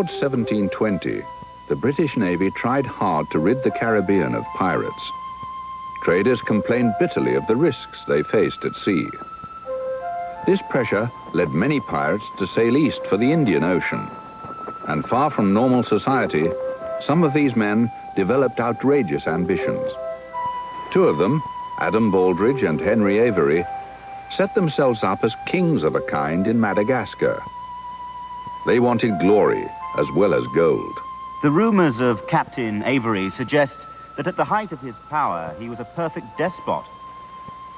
Towards 1720, the British Navy tried hard to rid the Caribbean of pirates. Traders complained bitterly of the risks they faced at sea. This pressure led many pirates to sail east for the Indian Ocean. And far from normal society, some of these men developed outrageous ambitions. Two of them, Adam Baldridge and Henry Avery, set themselves up as kings of a kind in Madagascar. They wanted glory as well as gold. The rumors of Captain Avery suggest that at the height of his power, he was a perfect despot.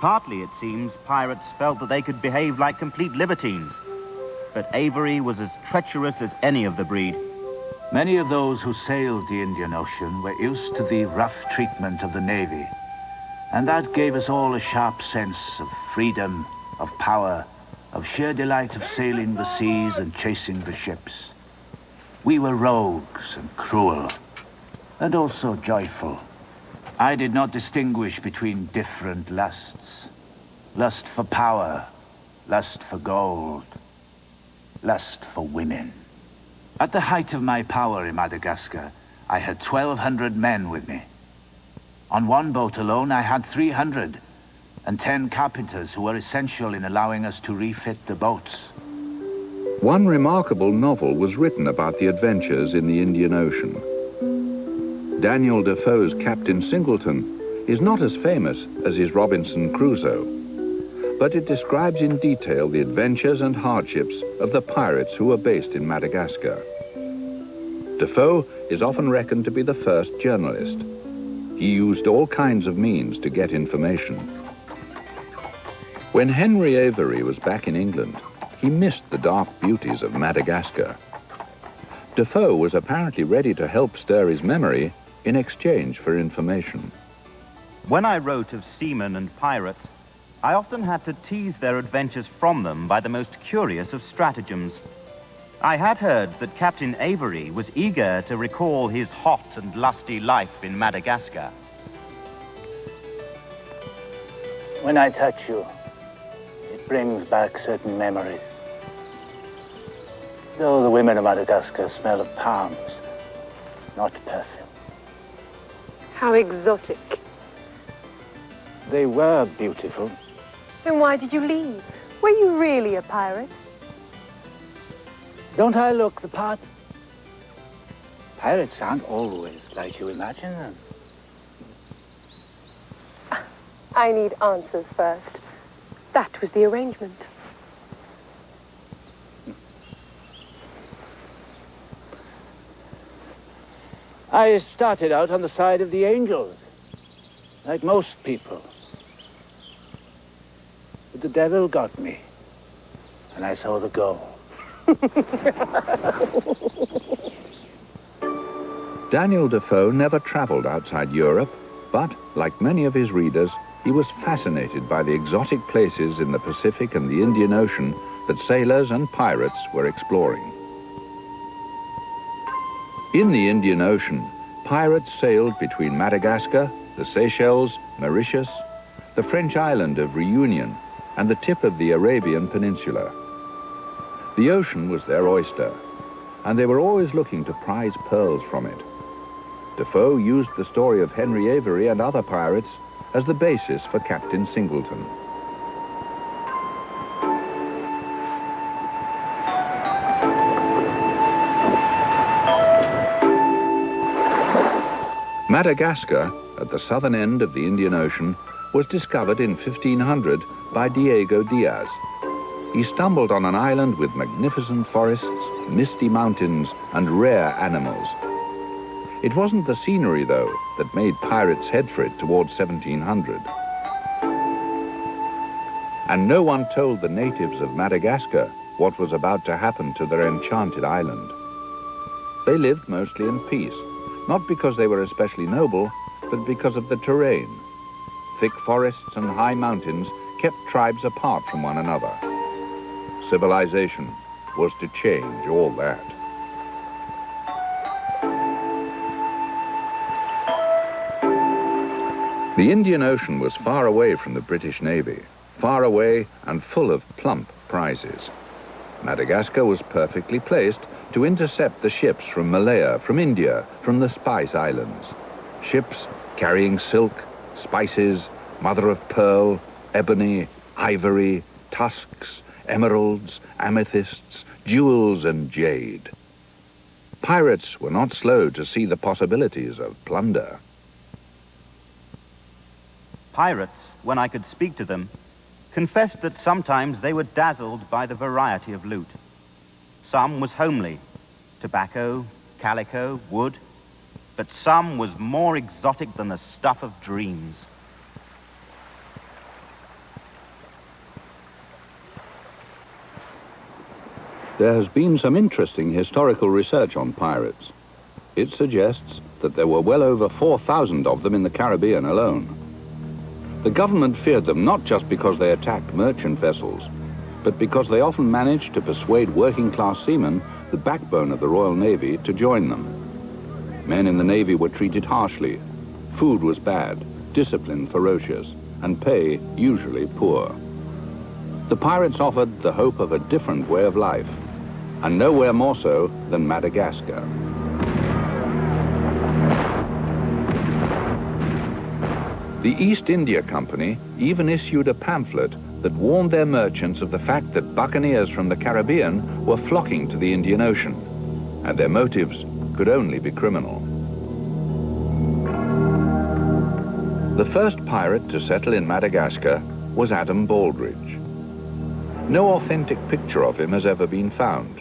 Partly, it seems, pirates felt that they could behave like complete libertines. But Avery was as treacherous as any of the breed. Many of those who sailed the Indian Ocean were used to the rough treatment of the Navy. And that gave us all a sharp sense of freedom, of power, of sheer delight of sailing the seas and chasing the ships. We were rogues and cruel, and also joyful. I did not distinguish between different lusts. Lust for power, lust for gold, lust for women. At the height of my power in Madagascar, I had 1,200 men with me. On one boat alone, I had 300, and 10 carpenters who were essential in allowing us to refit the boats. One remarkable novel was written about the adventures in the Indian Ocean. Daniel Defoe's Captain Singleton is not as famous as his Robinson Crusoe, but it describes in detail the adventures and hardships of the pirates who were based in Madagascar. Defoe is often reckoned to be the first journalist. He used all kinds of means to get information. When Henry Avery was back in England, he missed the dark beauties of Madagascar. Defoe was apparently ready to help stir his memory in exchange for information. When I wrote of seamen and pirates, I often had to tease their adventures from them by the most curious of stratagems. I had heard that Captain Avery was eager to recall his hot and lusty life in Madagascar. When I touch you, it brings back certain memories. Though the women of Madagascar smell of palms, not perfume. How exotic. They were beautiful. Then why did you leave? Were you really a pirate? Don't I look the part? Pirates aren't always like you imagine them. I need answers first. That was the arrangement. I started out on the side of the angels, like most people. But the devil got me, and I saw the goal. Daniel Defoe never traveled outside Europe, but, like many of his readers, he was fascinated by the exotic places in the Pacific and the Indian Ocean that sailors and pirates were exploring. In the Indian Ocean, pirates sailed between Madagascar, the Seychelles, Mauritius, the French island of Reunion, and the tip of the Arabian Peninsula. The ocean was their oyster, and they were always looking to prize pearls from it. Defoe used the story of Henry Avery and other pirates as the basis for Captain Singleton. Madagascar, at the southern end of the Indian Ocean, was discovered in 1500 by Diego Diaz. He stumbled on an island with magnificent forests, misty mountains, and rare animals. It wasn't the scenery, though, that made pirates head for it towards 1700. And no one told the natives of Madagascar what was about to happen to their enchanted island. They lived mostly in peace, not because they were especially noble, but because of the terrain. Thick forests and high mountains kept tribes apart from one another. Civilization was to change all that. The Indian Ocean was far away from the British Navy, far away and full of plump prizes. Madagascar was perfectly placed to intercept the ships from Malaya, from India, from the Spice Islands. Ships carrying silk, spices, mother of pearl, ebony, ivory, tusks, emeralds, amethysts, jewels and jade. Pirates were not slow to see the possibilities of plunder. Pirates, when I could speak to them, confessed that sometimes they were dazzled by the variety of loot. Some was homely, tobacco, calico, wood, but some was more exotic than the stuff of dreams. There has been some interesting historical research on pirates. It suggests that there were well over 4,000 of them in the Caribbean alone. The government feared them not just because they attacked merchant vessels, but because they often managed to persuade working-class seamen, the backbone of the Royal Navy, to join them. Men in the Navy were treated harshly. Food was bad, discipline ferocious, and pay usually poor. The pirates offered the hope of a different way of life, and nowhere more so than Madagascar. The East India Company even issued a pamphlet that warned their merchants of the fact that buccaneers from the Caribbean were flocking to the Indian Ocean, and their motives could only be criminal. The first pirate to settle in Madagascar was Adam Baldridge. No authentic picture of him has ever been found.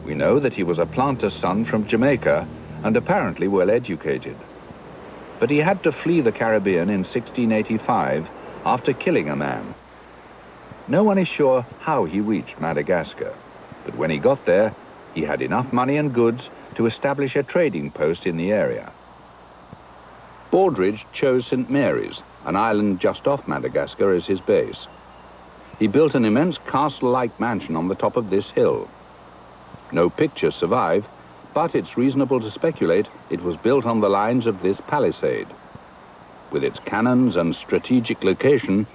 We know that he was a planter's son from Jamaica and apparently well educated. But he had to flee the Caribbean in 1685 after killing a man. No one is sure how he reached Madagascar, but when he got there, he had enough money and goods to establish a trading post in the area. Baldridge chose St. Mary's, an island just off Madagascar, as his base. He built an immense castle-like mansion on the top of this hill. No pictures survive, but it's reasonable to speculate it was built on the lines of this palisade. With its cannons and strategic location,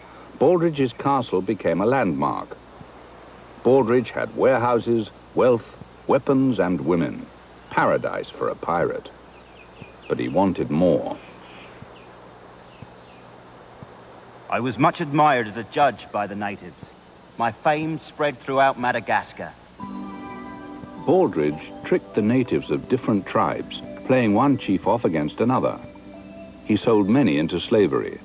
Baldridge's castle became a landmark. Baldridge had warehouses, wealth, weapons, and women. Paradise for a pirate. But he wanted more. I was much admired as a judge by the natives. My fame spread throughout Madagascar. Baldridge tricked the natives of different tribes, playing one chief off against another. He sold many into slavery.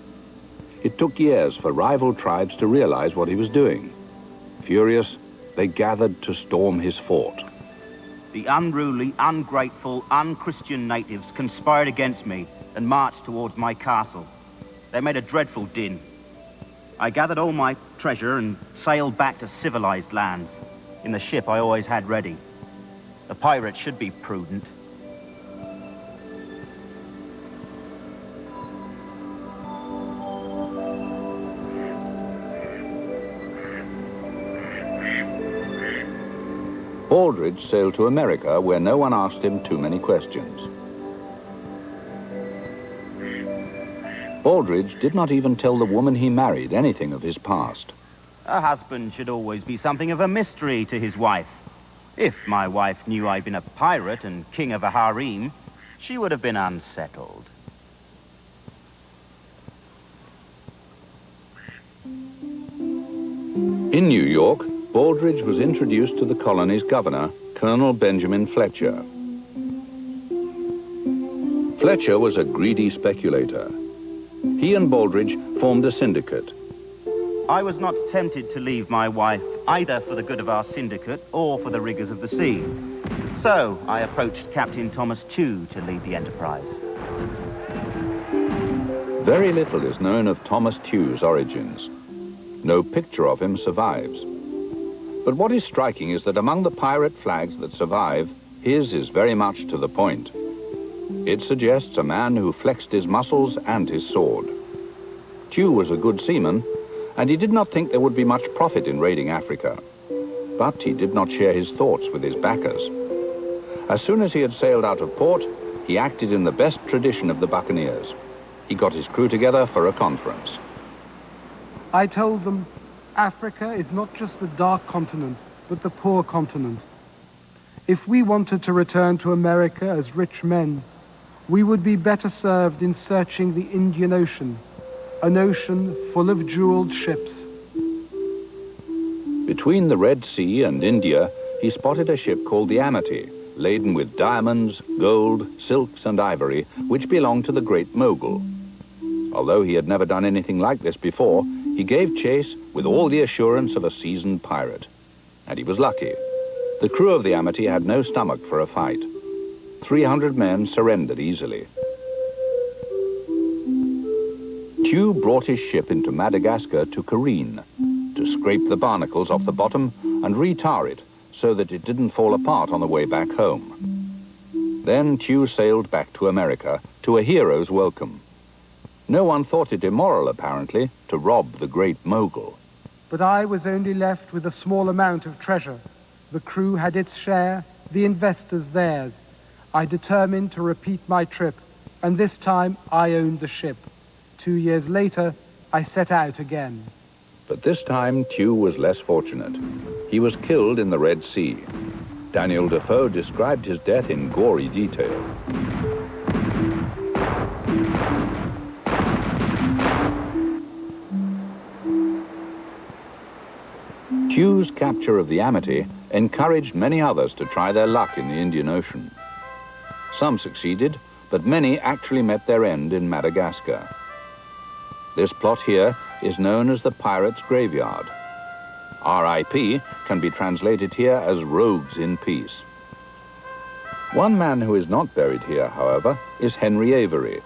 It took years for rival tribes to realize what he was doing. Furious, they gathered to storm his fort. The unruly, ungrateful, unchristian natives conspired against me and marched towards my castle. They made a dreadful din. I gathered all my treasure and sailed back to civilized lands. In the ship I always had ready. The pirates should be prudent. Baldridge sailed to America, where no one asked him too many questions. Baldridge did not even tell the woman he married anything of his past. A husband should always be something of a mystery to his wife. If my wife knew I'd been a pirate and king of a harem, she would have been unsettled. In New York, Baldridge was introduced to the colony's governor, Colonel Benjamin Fletcher. Fletcher was a greedy speculator. He and Baldridge formed a syndicate. I was not tempted to leave my wife either for the good of our syndicate or for the rigors of the sea. So I approached Captain Thomas Tew to lead the enterprise. Very little is known of Thomas Tew's origins. No picture of him survives. But what is striking is that among the pirate flags that survive, his is very much to the point. It suggests a man who flexed his muscles and his sword. Tew was a good seaman, and he did not think there would be much profit in raiding Africa. But he did not share his thoughts with his backers. As soon as he had sailed out of port, he acted in the best tradition of the buccaneers. He got his crew together for a conference. I told them, Africa is not just the dark continent, but the poor continent. If we wanted to return to America as rich men, we would be better served in searching the Indian Ocean, an ocean full of jeweled ships. Between the Red Sea and India, he spotted a ship called the Amity, laden with diamonds, gold, silks and ivory, which belonged to the Great Mogul. Although he had never done anything like this before, he gave chase with all the assurance of a seasoned pirate. And he was lucky. The crew of the Amity had no stomach for a fight. 300 men surrendered easily. Tew brought his ship into Madagascar to careen, to scrape the barnacles off the bottom and retar it so that it didn't fall apart on the way back home. Then Tew sailed back to America to a hero's welcome. No one thought it immoral, apparently, to rob the Great Mogul. But I was only left with a small amount of treasure. The crew had its share, the investors theirs. I determined to repeat my trip, and this time I owned the ship. 2 years later, I set out again. But this time, Tew was less fortunate. He was killed in the Red Sea. Daniel Defoe described his death in gory detail. Tew's capture of the Amity encouraged many others to try their luck in the Indian Ocean. Some succeeded, but many actually met their end in Madagascar. This plot here is known as the Pirates' Graveyard. R.I.P. can be translated here as rogues in peace. One man who is not buried here, however, is Henry Avery,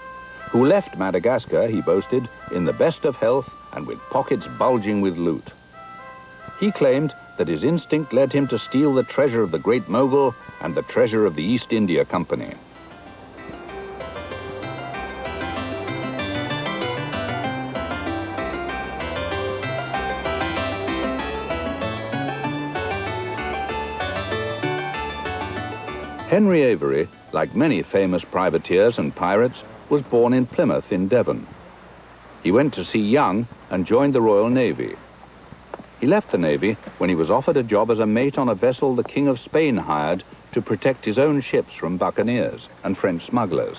who left Madagascar, he boasted, in the best of health and with pockets bulging with loot. He claimed that his instinct led him to steal the treasure of the Great Mogul and the treasure of the East India Company. Henry Avery, like many famous privateers and pirates, was born in Plymouth in Devon. He went to sea young and joined the Royal Navy. He left the Navy when he was offered a job as a mate on a vessel the King of Spain hired to protect his own ships from buccaneers and French smugglers.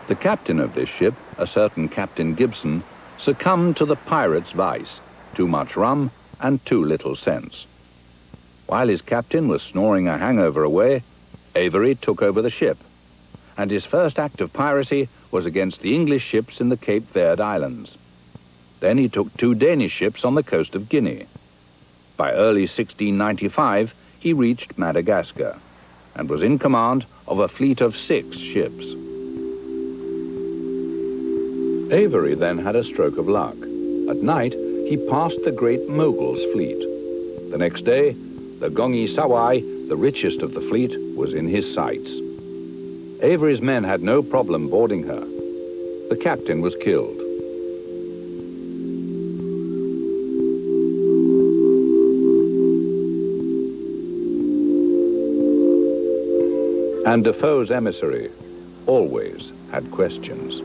The captain of this ship, a certain Captain Gibson, succumbed to the pirates' vice, too much rum and too little sense. While his captain was snoring a hangover away, Avery took over the ship, and his first act of piracy was against the English ships in the Cape Verde Islands. Then he took 2 Danish ships on the coast of Guinea. By early 1695, he reached Madagascar and was in command of a fleet of 6 ships. Avery then had a stroke of luck. At night, he passed the Great Mogul's fleet. The next day, the Gongi Sawai, the richest of the fleet, was in his sights. Avery's men had no problem boarding her. The captain was killed. And Defoe's emissary always had questions.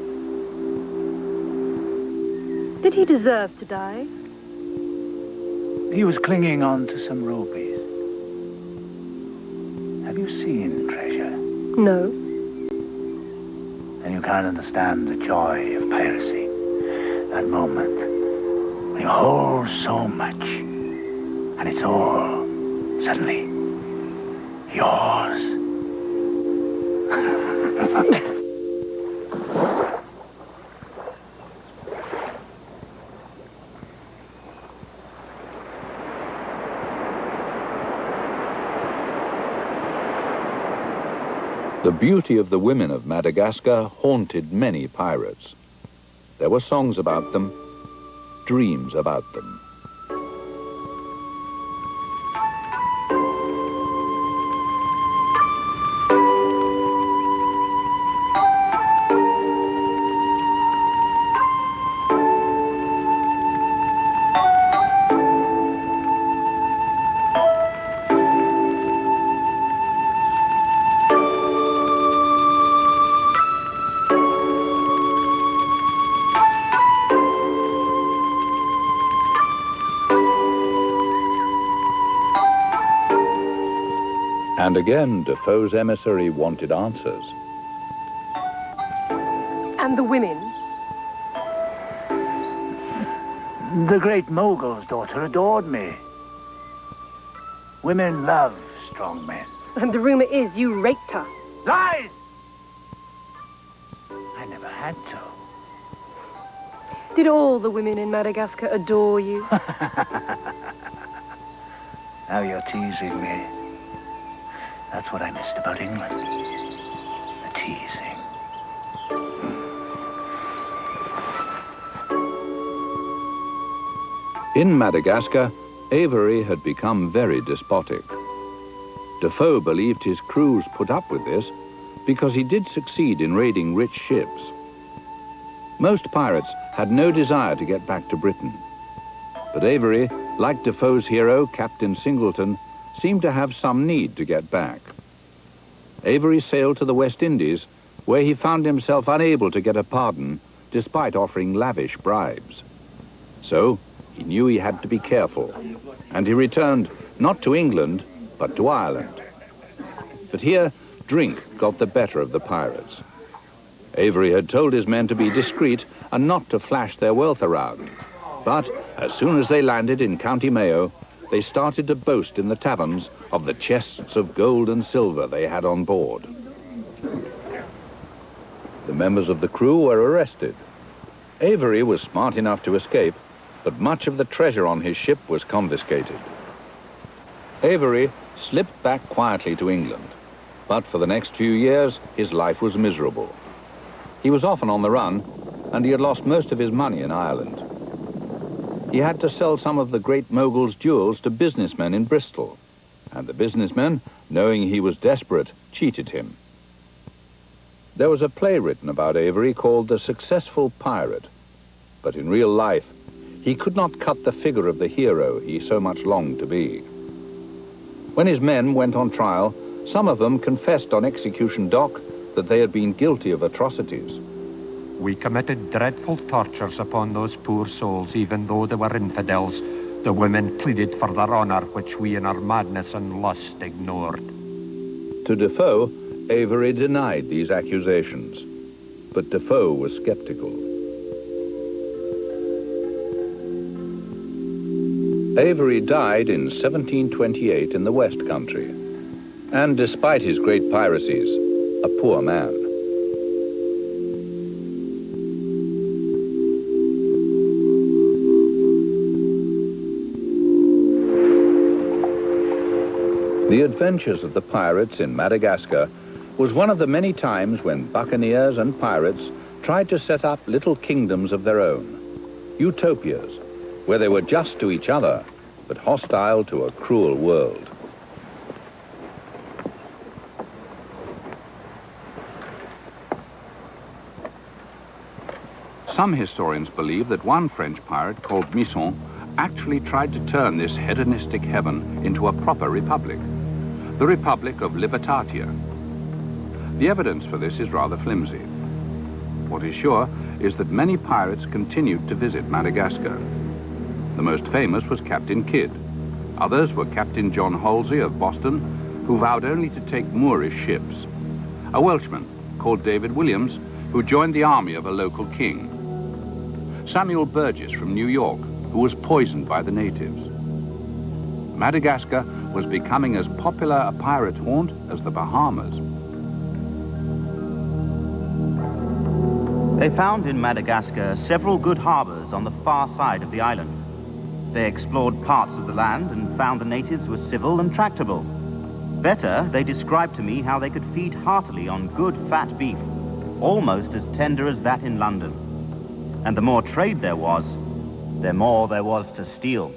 Did he deserve to die? He was clinging on to some rubies. Have you seen treasure? No. Then you can't understand the joy of piracy. That moment when you hold so much and it's all suddenly yours. The beauty of the women of Madagascar haunted many pirates. There were songs about them, dreams about them. And again, Defoe's emissary wanted answers. And the women? The great Mogul's daughter adored me. Women love strong men. And the rumor is you raped her. Lies! I never had to. Did all the women in Madagascar adore you? Now you're teasing me. That's what I missed about England. The teasing. In Madagascar, Avery had become very despotic. Defoe believed his crews put up with this because he did succeed in raiding rich ships. Most pirates had no desire to get back to Britain. But Avery, like Defoe's hero, Captain Singleton, seemed to have some need to get back. Avery sailed to the West Indies, where he found himself unable to get a pardon, despite offering lavish bribes. So, he knew he had to be careful, and he returned not to England, but to Ireland. But here, drink got the better of the pirates. Avery had told his men to be discreet and not to flash their wealth around. But as soon as they landed in County Mayo, they started to boast in the taverns of the chests of gold and silver they had on board. The members of the crew were arrested. Avery was smart enough to escape, but much of the treasure on his ship was confiscated. Avery slipped back quietly to England, but for the next few years, his life was miserable. He was often on the run, and he had lost most of his money in Ireland. He had to sell some of the great mogul's jewels to businessmen in Bristol, and the businessmen, knowing he was desperate, cheated him. There was a play written about Avery called The Successful Pirate, but in real life, he could not cut the figure of the hero he so much longed to be. When his men went on trial, some of them confessed on execution dock that they had been guilty of atrocities. We committed dreadful tortures upon those poor souls, even though they were infidels. The women pleaded for their honor, which we in our madness and lust ignored. To Defoe, Avery denied these accusations, but Defoe was skeptical. Avery died in 1728 in the West Country, and despite his great piracies, a poor man. The adventures of the pirates in Madagascar was one of the many times when buccaneers and pirates tried to set up little kingdoms of their own, utopias, where they were just to each other, but hostile to a cruel world. Some historians believe that one French pirate called Misson actually tried to turn this hedonistic heaven into a proper republic, the Republic of Libertatia. The evidence for this is rather flimsy. What is sure is that many pirates continued to visit Madagascar. The most famous was Captain Kidd. Others were Captain John Halsey of Boston, who vowed only to take Moorish ships. A Welshman called David Williams, who joined the army of a local king. Samuel Burgess from New York, who was poisoned by the natives. Madagascar was becoming as popular a pirate haunt as the Bahamas. They found in Madagascar several good harbors on the far side of the island. They explored parts of the land and found the natives were civil and tractable. Better, they described to me how they could feed heartily on good fat beef, almost as tender as that in London. And the more trade there was, the more there was to steal.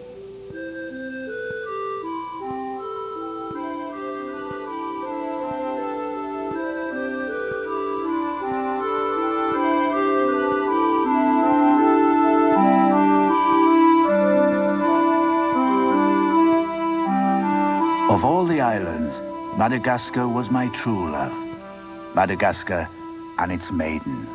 Of all the islands, Madagascar was my true love. Madagascar and its maidens.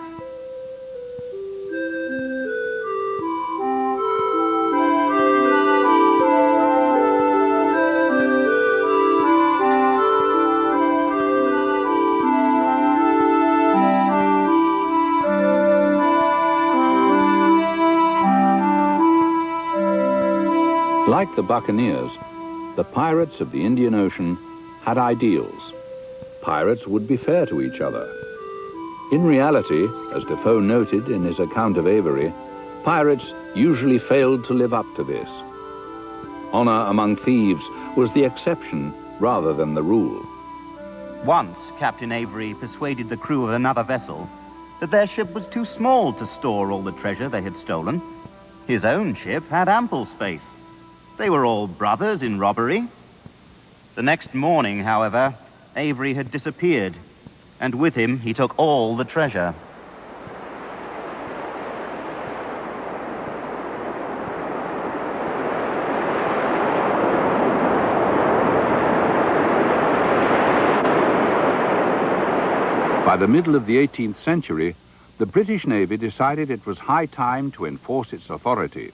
Like the buccaneers, the pirates of the Indian Ocean had ideals. Pirates would be fair to each other. In reality, as Defoe noted in his account of Avery, pirates usually failed to live up to this. Honor among thieves was the exception rather than the rule. Once, Captain Avery persuaded the crew of another vessel that their ship was too small to store all the treasure they had stolen. His own ship had ample space. They were all brothers in robbery. The next morning, however, Avery had disappeared, and with him he took all the treasure. By the middle of the 18th century, the British Navy decided it was high time to enforce its authority.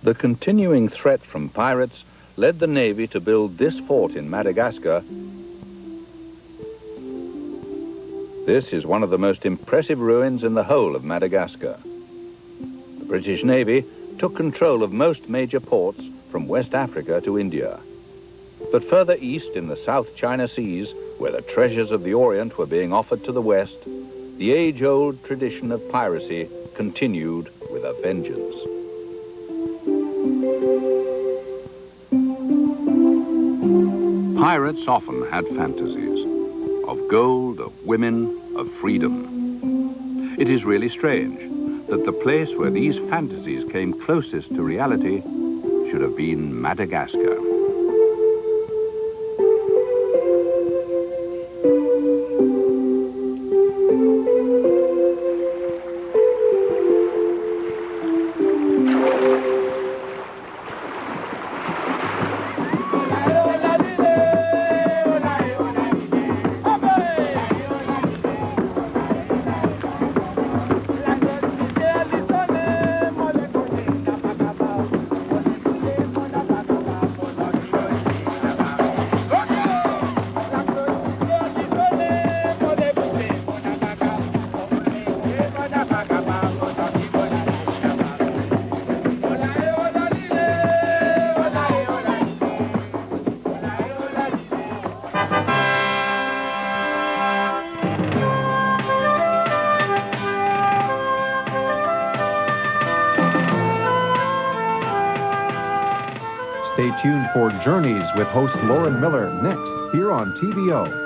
The continuing threat from pirates led the Navy to build this fort in Madagascar. This is one of the most impressive ruins in the whole of Madagascar. The British Navy took control of most major ports from West Africa to India. But further east in the South China Seas, where the treasures of the Orient were being offered to the West, the age-old tradition of piracy continued with a vengeance. Pirates often had fantasies of gold, of women, of freedom. It is really strange that the place where these fantasies came closest to reality should have been Madagascar. Stay tuned for Journeys with host Lauren Miller next here on TVO.